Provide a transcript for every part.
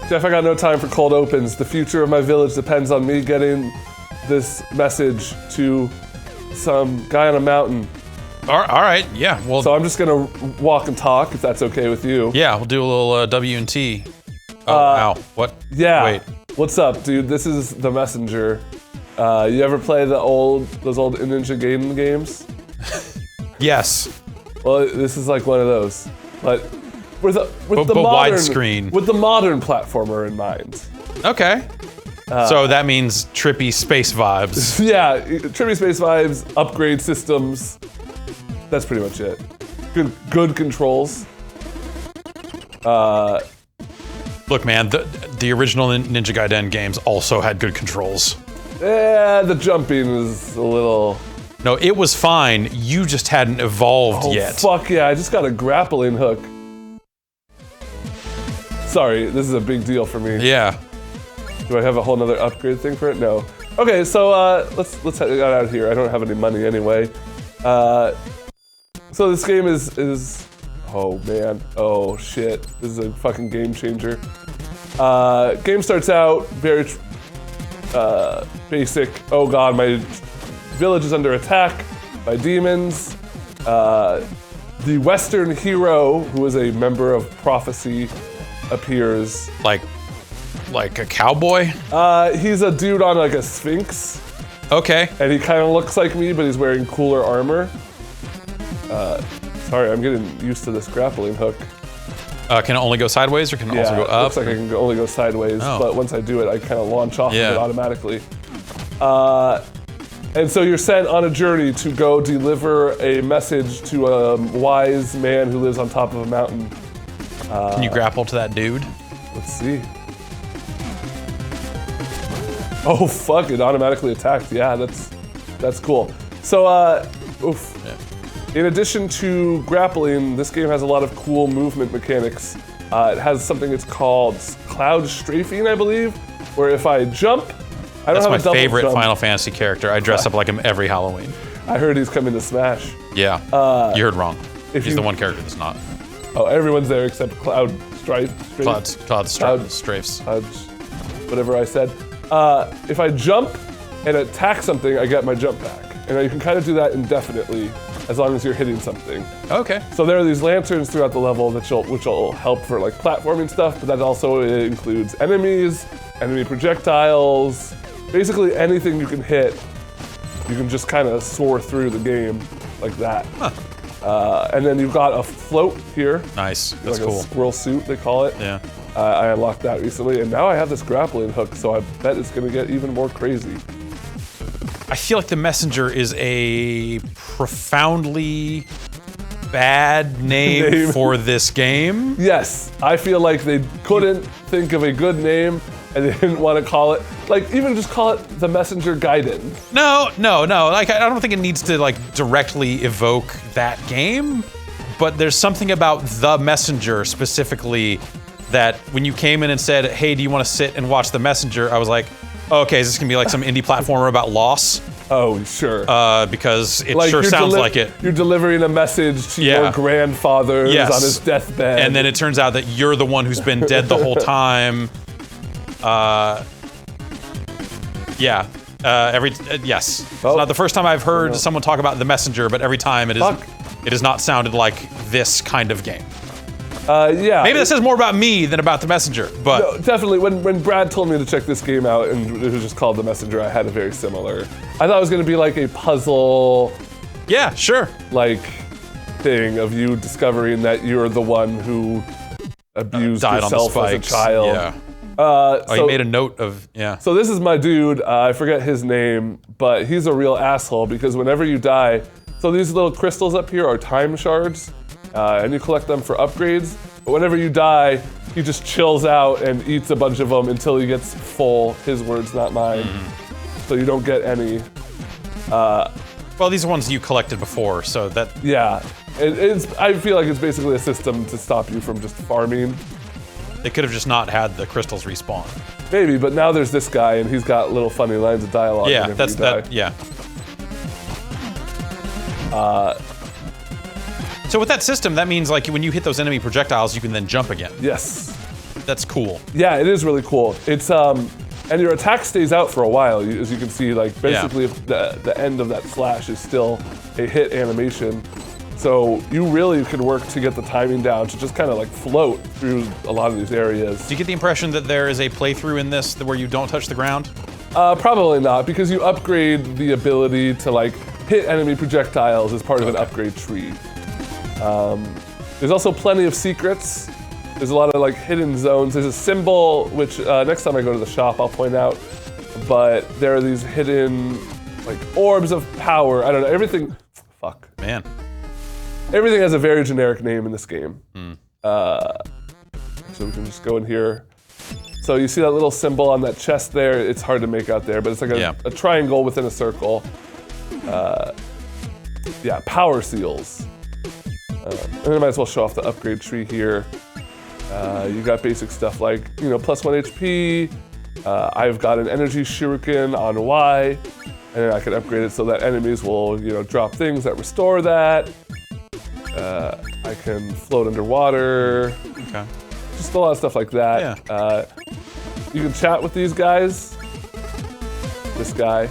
Jeff, I got no time for cold opens. The future of my village depends on me getting this message to some guy on a mountain. All right, yeah. Well, so I'm just gonna walk and talk, if that's okay with you. Yeah, we'll do a little W&T. Oh, ow. What? Yeah. Wait. What's up, dude? This is the messenger. You ever play those old Ninja Gaiden games? Yes. Well, this is like one of those, but with the modern widescreen, with the modern platformer in mind. Okay. So that means trippy space vibes. Yeah, trippy space vibes, upgrade systems. That's pretty much it. Good controls. Look, man, the original Ninja Gaiden games also had good controls. Yeah, the jumping was a little... No, it was fine. You just hadn't evolved yet. Fuck yeah, I just got a grappling hook. Sorry, this is a big deal for me. Yeah. Do I have a whole nother upgrade thing for it? No. Okay, so let's get out of here. I don't have any money anyway. So this game is oh man, oh shit. This is a fucking game changer. Game starts out very basic. Oh god, my village is under attack by demons. The Western hero, who is a member of prophecy, appears. Like a cowboy? He's a dude on like a sphinx. Okay. And he kind of looks like me, but he's wearing cooler armor. Sorry, I'm getting used to this grappling hook. Can it only go sideways or can it also go up? Looks like I can only go sideways, but once I do it, I kind of launch off of it automatically. And so you're sent on a journey to go deliver a message to a wise man who lives on top of a mountain. Can you grapple to that dude? Let's see. Oh fuck! It automatically attacked. Yeah, that's cool. So, oof. Yeah. In addition to grappling, this game has a lot of cool movement mechanics. It has something it's called cloud strafing, I believe, where if I jump, I don't have a double jump. That's my favorite Final Fantasy character. I dress up like him every Halloween. I heard he's coming to Smash. Yeah, you heard wrong. He's the one character that's not. Oh, everyone's there except Cloud Strife. Cloud Strafes. Whatever I said. If I jump and attack something, I get my jump back. And you can kind of do that indefinitely, as long as you're hitting something. Okay. So there are these lanterns throughout the level which will help for like platforming stuff, but that also includes enemies, enemy projectiles, basically anything you can hit, you can just kind of soar through the game like that. Huh. And then you've got a float here. Nice, that's like cool. A squirrel suit, they call it. Yeah. I unlocked that recently, and now I have this grappling hook, so I bet it's gonna get even more crazy. I feel like the Messenger is a profoundly bad name for this game. Yes, I feel like they couldn't think of a good name, and they didn't want to call it, like, even just call it the Messenger Gaiden. No. Like, I don't think it needs to, like, directly evoke that game, but there's something about the Messenger specifically that when you came in and said, hey, do you want to sit and watch the Messenger? I was like, oh, okay, is this gonna be like some indie platformer about loss? Oh, sure. Because it like sure sounds like it. You're delivering a message to your grandfather who's on his deathbed. And then it turns out that you're the one who's been dead the whole time. Yes. It's not the first time I've heard someone talk about the Messenger, but every time it has not sounded like this kind of game. Yeah. Maybe that says more about me than about the Messenger, but... No, definitely, when Brad told me to check this game out and it was just called The Messenger, I had a very similar... I thought it was going to be like a puzzle... Yeah, sure. Like, thing of you discovering that you're the one who abused yourself as a child. Yeah. So you made a note of... Yeah. So this is my dude, I forget his name, but he's a real asshole because whenever you die... So these little crystals up here are time shards. And you collect them for upgrades, but whenever you die, he just chills out and eats a bunch of them until he gets full. His words, not mine. So you don't get any. Well, these are ones you collected before, so that... Yeah, I feel like it's basically a system to stop you from just farming. They could have just not had the crystals respawn. Maybe, but now there's this guy and he's got little funny lines of dialogue. Yeah, that's that. Yeah. So with that system, that means like when you hit those enemy projectiles, you can then jump again. Yes. That's cool. Yeah, it is really cool. It's and your attack stays out for a while. As you can see, like basically if the end of that slash is still a hit animation. So you really could work to get the timing down to just kind of like float through a lot of these areas. Do you get the impression that there is a playthrough in this where you don't touch the ground? Probably not, because you upgrade the ability to like hit enemy projectiles as part of an upgrade tree. There's also plenty of secrets. There's a lot of like hidden zones. There's a symbol, which next time I go to the shop, I'll point out. But there are these hidden like orbs of power. I don't know, everything, fuck. Man. Everything has a very generic name in this game. So we can just go in here. So you see that little symbol on that chest there? It's hard to make out there, but it's like a triangle within a circle. Yeah, power seals. And I might as well show off the upgrade tree here. You got basic stuff like, you know, +1 HP. I've got an energy shuriken on Y, and I can upgrade it so that enemies will, you know, drop things that restore that. I can float underwater. Okay. Just a lot of stuff like that. Yeah. You can chat with these guys. This guy.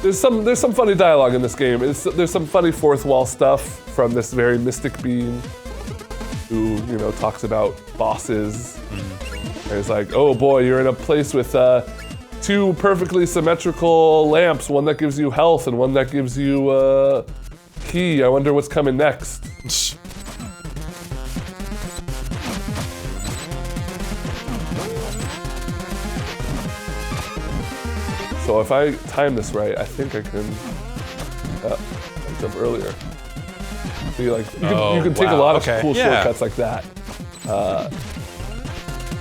There's some funny dialogue in this game. There's some funny fourth wall stuff from this very mystic being who, you know, talks about bosses. And it's like, oh boy, you're in a place with 2 perfectly symmetrical lamps, one that gives you health and one that gives you key. I wonder what's coming next. So if I time this right, I think I can jump earlier. See, like you can take a lot of cool shortcuts like that.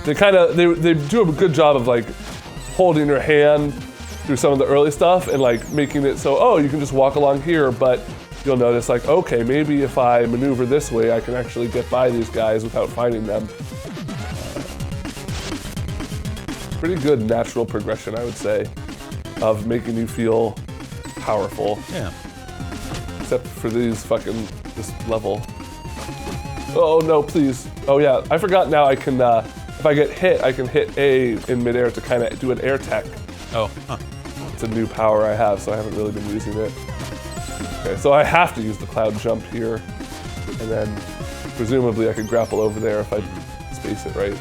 They do a good job of like holding your hand through some of the early stuff and like making it so, oh, you can just walk along here, but you'll notice like, okay, maybe if I maneuver this way, I can actually get by these guys without finding them. Pretty good natural progression, I would say, of making you feel powerful. Yeah. Except for this level. Oh no, please. Oh yeah, I forgot now I can, if I get hit, I can hit A in midair to kind of do an air tech. Oh, huh. It's a new power I have, so I haven't really been using it. Okay, so I have to use the cloud jump here, and then presumably I could grapple over there if I space it right.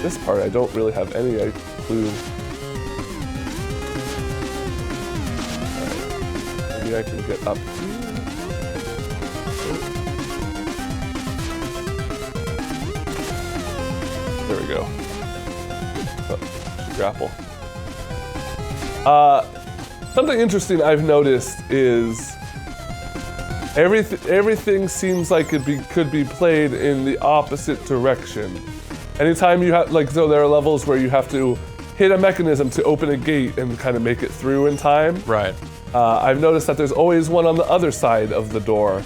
This part I don't really have any clue. Alright, maybe I can get up. There we go. Oh, grapple. Something interesting I've noticed is everything seems like it could be played in the opposite direction. Anytime you have, like, so there are levels where you have to hit a mechanism to open a gate and kind of make it through in time. Right. I've noticed that there's always one on the other side of the door.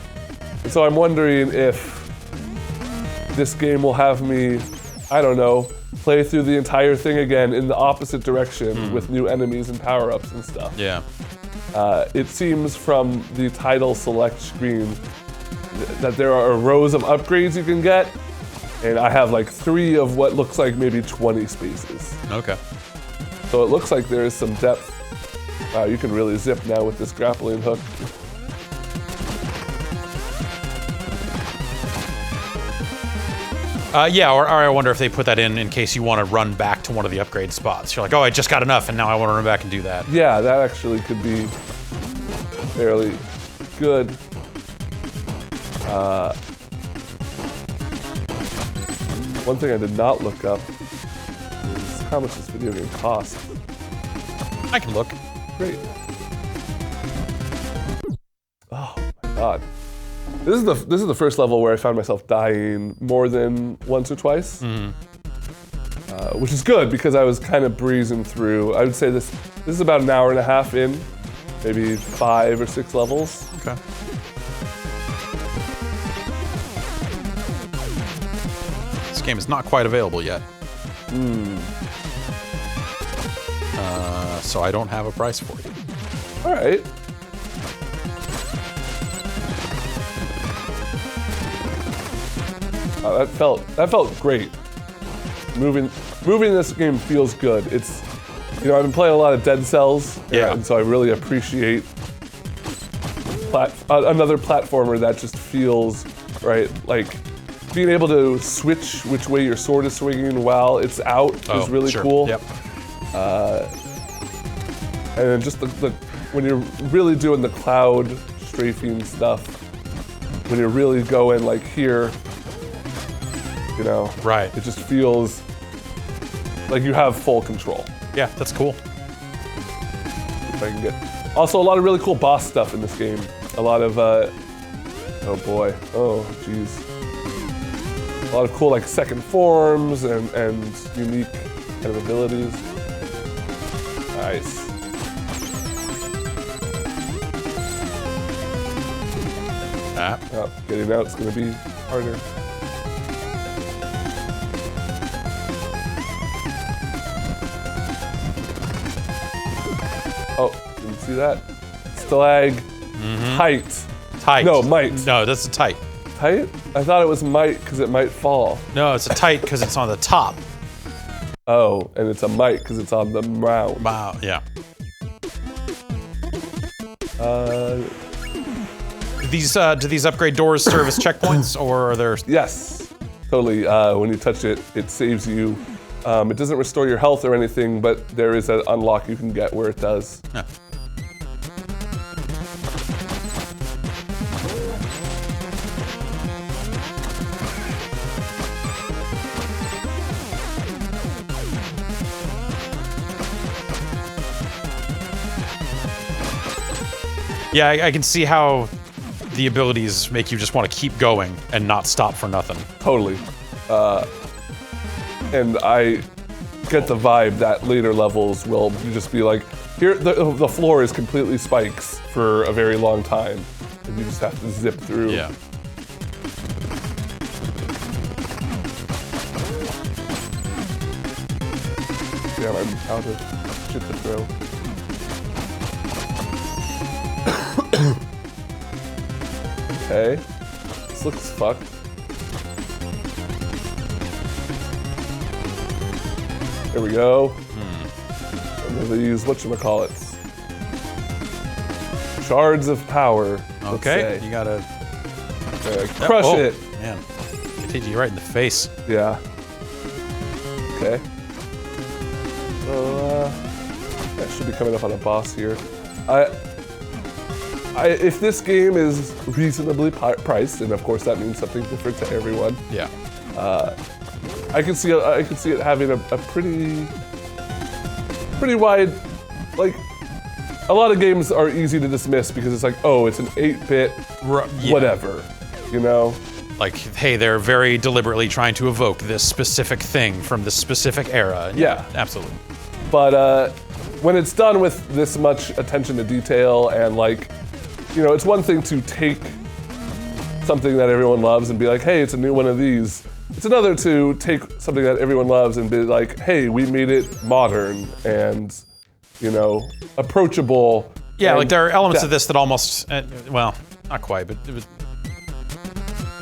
And so I'm wondering if this game will have me, I don't know, play through the entire thing again in the opposite direction with new enemies and power-ups and stuff. Yeah. It seems from the title select screen that there are rows of upgrades you can get, and I have like 3 of what looks like maybe 20 spaces. Okay. So it looks like there is some depth. Wow, you can really zip now with this grappling hook. Yeah, or I wonder if they put that in case you want to run back to one of the upgrade spots. You're like, oh, I just got enough, and now I want to run back and do that. Yeah, that actually could be fairly good. One thing I did not look up is how much this video game costs. I can look. Great. Oh my god. This is the first level where I found myself dying more than once or twice. Which is good because I was kind of breezing through. I would say this is about an hour and a half in, maybe 5 or 6 levels. Okay. This game is not quite available yet. So I don't have a price for you. All right. That felt great. Moving this game feels good. It's, you know, I've been playing a lot of Dead Cells, and so I really appreciate another platformer that just feels right, like being able to switch which way your sword is swinging while it's out is really cool. Yep. And then just the when you're really doing the cloud strafing stuff, when you're really going like here, you know, right? It just feels like you have full control. Yeah, that's cool. If I can get. Also, a lot of really cool boss stuff in this game. A lot of, oh boy, oh jeez. A lot of cool like second forms and unique kind of abilities. Nice. Oh, getting out's gonna be harder. Oh, didn't see that? Height. Tight. No, might. No, that's a tight. Tight? I thought it was might because it might fall. No, it's a tight because it's on the top. Oh, and it's a might because it's on the ground. Wow, yeah. Do these upgrade doors serve as checkpoints, or are there? Yes, totally. When you touch it, it saves you. It doesn't restore your health or anything, but there is an unlock you can get where it does. Yeah. Yeah, I can see how the abilities make you just want to keep going and not stop for nothing. Totally. And I get the vibe that later levels will just be like, here, the floor is completely spikes for a very long time, and you just have to zip through. Yeah. Damn, I'm out of shit to throw. Okay, this looks fucked. There we go. And then they use whatchamacallits. Shards of power. Okay, you gotta crush it. Man, it hit you right in the face. Yeah. Okay. So, that should be coming up on a boss here. If this game is reasonably priced, and of course that means something different to everyone. Yeah. I can see it having a pretty wide, like, a lot of games are easy to dismiss because it's like, oh, it's an 8-bit whatever, you know? Like, hey, they're very deliberately trying to evoke this specific thing from this specific era. Yeah. Absolutely. But when it's done with this much attention to detail and like, you know, it's one thing to take something that everyone loves and be like, hey, it's a new one of these. It's another to take something that everyone loves and be like, hey, we made it modern and, you know, approachable. Yeah, like there are elements of this that almost, well, not quite, but it was,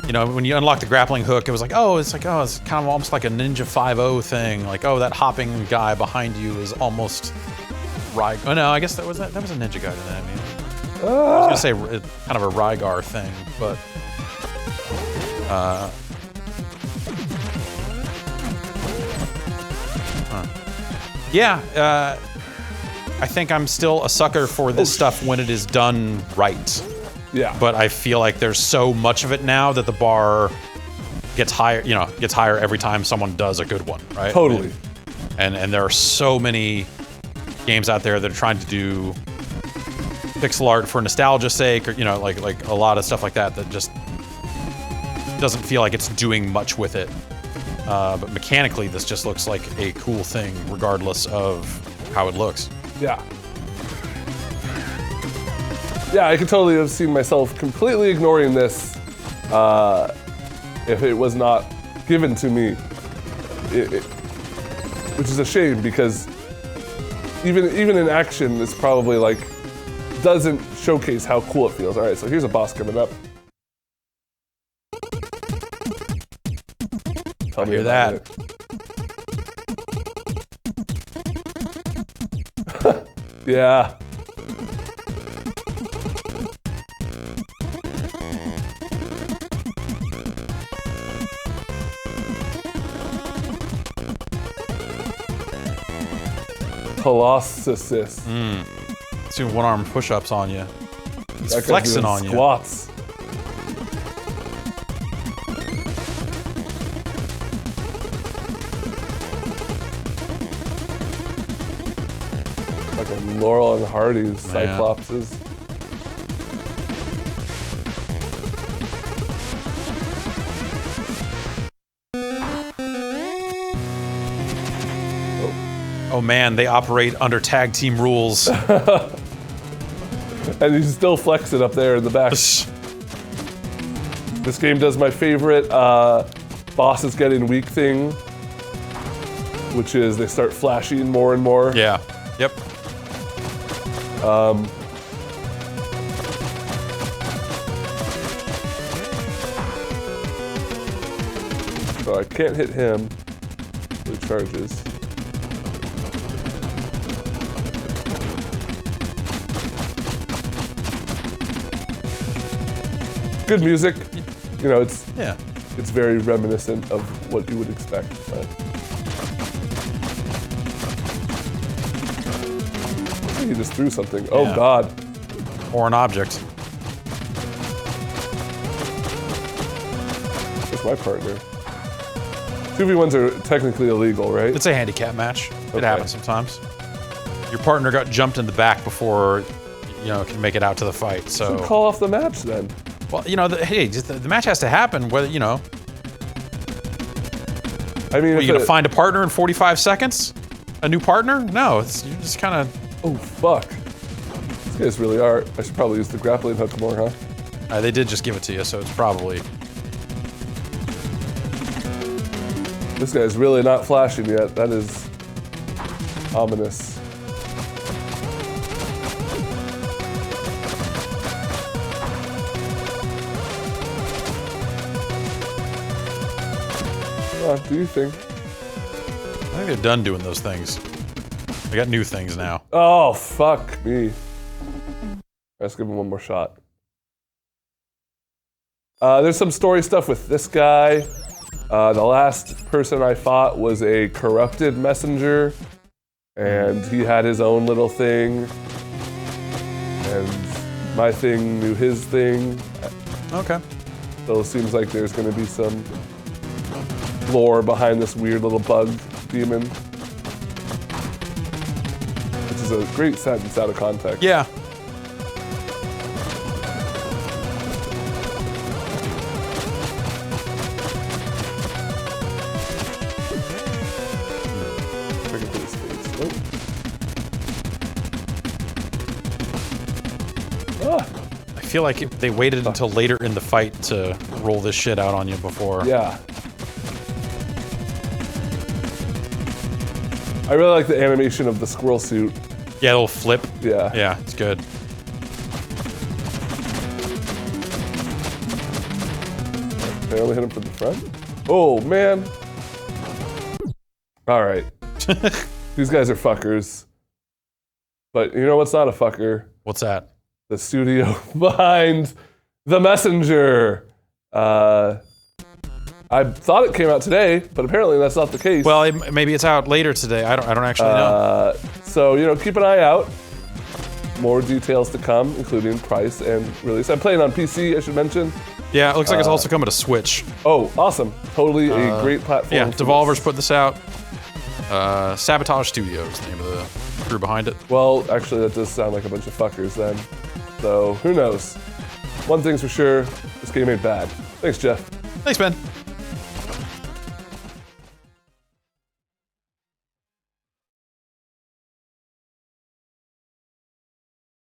you know, when you unlock the grappling hook, it was like, it's kind of almost like a Ninja 5.0 thing. Like, oh, that hopping guy behind you is almost Rygar. Oh no, I guess that was a ninja guy to that. I mean, I was gonna say kind of a Rygar thing, but yeah, I think I'm still a sucker for this stuff when it is done right. Yeah. But I feel like there's so much of it now that the bar gets higher, gets higher every time someone does a good one, right? Totally. And there are so many games out there that are trying to do pixel art for nostalgia's sake, or like a lot of stuff like that just doesn't feel like it's doing much with it. But mechanically, this just looks like a cool thing, regardless of how it looks. Yeah. Yeah, I could totally have seen myself completely ignoring this if it was not given to me. Which is a shame because even in action, this probably like doesn't showcase how cool it feels. All right, so here's a boss coming up. Tell me hear about that. it. Yeah. Colossus. Let's do one-arm push-ups on you. He's That guy's flexing doing on you. squats. Like a Laurel and Hardy's Cyclopses. Oh man, they operate under tag team rules. And he's still flexing up there in the back. This game does my favorite bosses getting weak thing, which is they start flashing more and more. Yeah. Yep. So I can't hit him. He charges. Good music. You know, it's very reminiscent of what you would expect. But I think he just threw something. Oh Yeah. God. Or an object. Where's my partner? 2v1s are technically illegal, right? It's a handicap match. Okay. It happens sometimes. Your partner got jumped in the back before, can make it out to the fight. So Call off the match then. well, hey, the match has to happen. Whether I mean, are if you gonna it- find a partner in 45 seconds? A new partner? No, you just kind of. Oh fuck. These guys really are. I should probably use the grappling hook more, huh? They did just give it to you, so it's probably. This guy's really not flashing yet. That is ominous. Do you think? I think they're done doing those things. They got new things now. Oh, fuck me. Let's give him one more shot. There's some story stuff with this guy. The last person I fought was a corrupted messenger, and he had his own little thing, and my thing knew his thing. Okay. So it seems like there's going to be some lore behind this weird little bug demon, which is a great sentence out of context. Yeah. If I can put his face. Oh. Ah, I feel like they waited until later in the fight to roll this shit out on you before. yeah. I really like the animation of the squirrel suit. Yeah, it'll flip. Yeah. Yeah, it's good. They only hit him from the front? Oh, man. All right. These guys are fuckers. But you know what's not a fucker? What's that? The studio behind The Messenger. I thought it came out today, but apparently that's not the case. Well, maybe it's out later today. I don't actually know. So, keep an eye out. More details to come, including price and release. I'm playing on PC, I should mention. Yeah, it looks like it's also coming to Switch. Oh, awesome. Totally a great platform. Yeah, for Devolver's this. put this out. Sabotage Studios, the name of the crew behind it. Well, actually, that does sound like a bunch of fuckers then. So, who knows? One thing's for sure, this game ain't bad. Thanks, Jeff. Thanks, Ben.